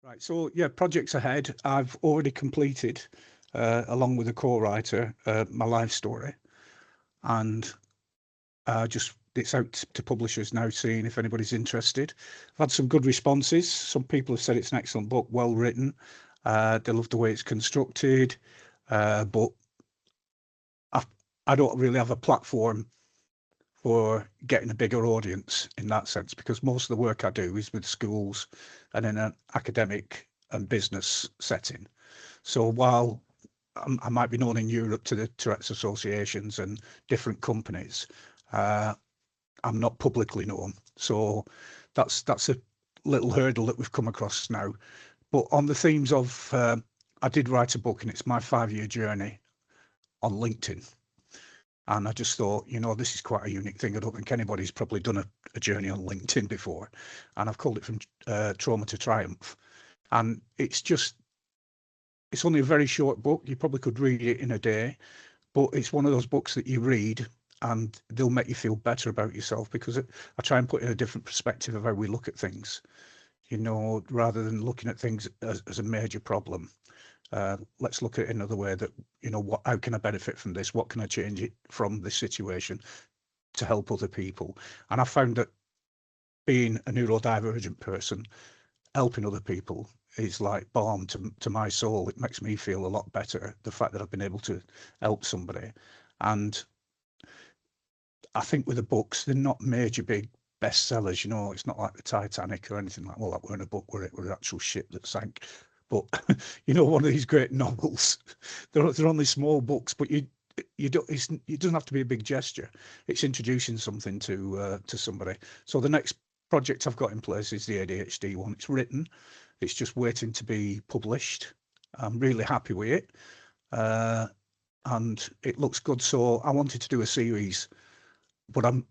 Right. So yeah, projects ahead. I've already completed, along with a co-writer, my life story, and just it's out to publishers now, seeing if anybody's interested. I've had some good responses. Some people have said it's an excellent book, well written. They love the way it's constructed, but I, I don't really have a platform for getting a bigger audience in that sense, because most of the work I do is with schools and in an academic and business setting. So while I might be known in Europe to the Tourette's associations and different companies, uh, I'm not publicly known. So that's a little hurdle that we've come across now. But on the themes of, I did write a book, and it's my 5 year journey on LinkedIn. And I just thought, this is quite a unique thing. I don't think anybody's probably done a journey on LinkedIn before. And I've called it From Trauma to Triumph. And it's only a very short book. You probably could read it in a day, but it's one of those books that you read and they'll make you feel better about yourself, because I try and put in a different perspective of how we look at things, rather than looking at things as a major problem. Let's look at it another way, that, how can I benefit from this? What can I change it from this situation to help other people? And I found that being a neurodivergent person, helping other people is like balm to my soul. It makes me feel a lot better, the fact that I've been able to help somebody. And I think with the books, they're not major big bestsellers. It's not like the Titanic or anything like. Well, that weren't a book, where it was an actual ship that sank. But one of these great novels. They're only small books, but you don't. It doesn't have to be a big gesture. It's introducing something to somebody. So the next project I've got in place is the ADHD one. It's written. It's just waiting to be published. I'm really happy with it, and it looks good. So I wanted to do a series, but and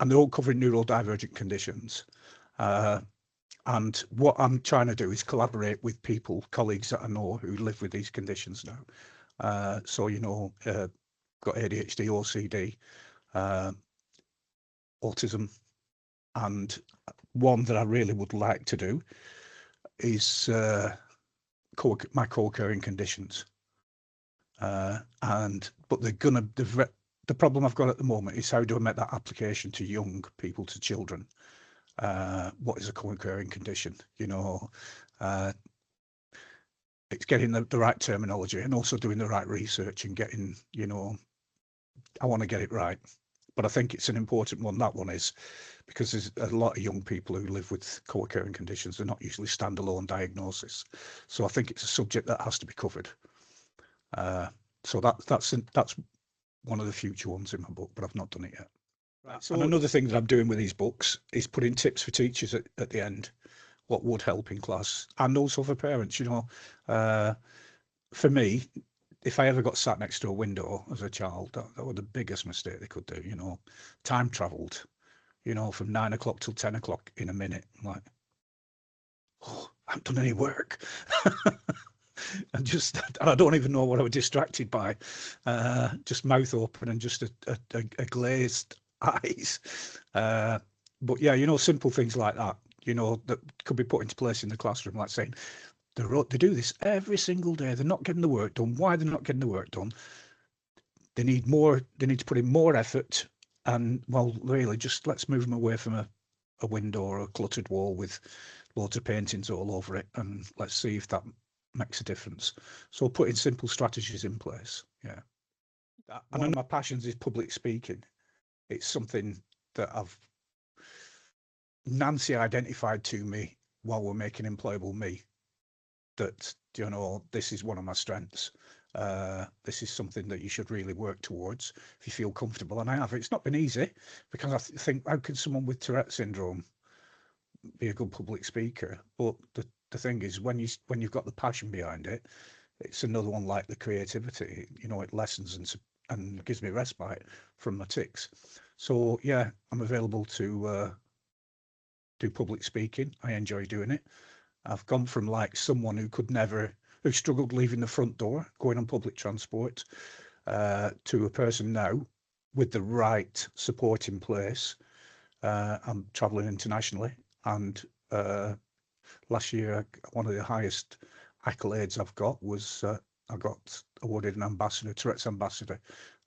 they're all covering neurodivergent conditions. Uh, and what I'm trying to do is collaborate with people, colleagues that I know who live with these conditions now. So, got ADHD, OCD, uh, autism, and one that I really would like to do is my co-occurring conditions. But the problem I've got at the moment is, how do I make that application to young people, to children? What is a co-occurring condition? Uh, it's getting the right terminology, and also doing the right research, and getting, I want to get it right. But I think it's an important one, that one is, because there's a lot of young people who live with co-occurring conditions. They're not usually standalone diagnosis. So I think it's a subject that has to be covered. So that's one of the future ones in my book, but I've not done it yet. Right. So, and another thing that I'm doing with these books is putting tips for teachers at the end, what would help in class, and also for parents. For me, if I ever got sat next to a window as a child, that was the biggest mistake they could do. Time travelled, from 9 o'clock till 10 o'clock in a minute. I'm like, oh, I haven't done any work. And I don't even know what I was distracted by. Just mouth open and just a glazed eyes. But yeah, simple things like that, that could be put into place in the classroom, like saying they do this every single day. They're not getting the work done. Why they're not getting the work done? They need more. They need to put in more effort. And well, really, just let's move them away from a window or a cluttered wall with loads of paintings all over it, and let's see if that makes a difference. So putting simple strategies in place. Yeah. And one of my passions is public speaking. It's something that Nancy identified to me while we're making Employable Me, that, this is one of my strengths. This is something that you should really work towards if you feel comfortable. And I have. It's not been easy, because I think, how can someone with Tourette syndrome be a good public speaker? But the thing is, when you've got the passion behind it, it's another one like the creativity. It lessens and gives me respite from my tics. So yeah, I'm available to do public speaking. I enjoy doing it. I've gone from like someone who struggled leaving the front door, going on public transport, to a person now with the right support in place. I'm traveling internationally, and last year, one of the highest accolades I've got was I got awarded an ambassador, Tourette's ambassador,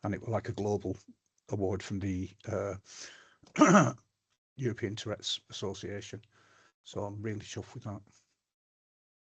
and it was like a global award from the European Tourette's Association. So I'm really chuffed with that.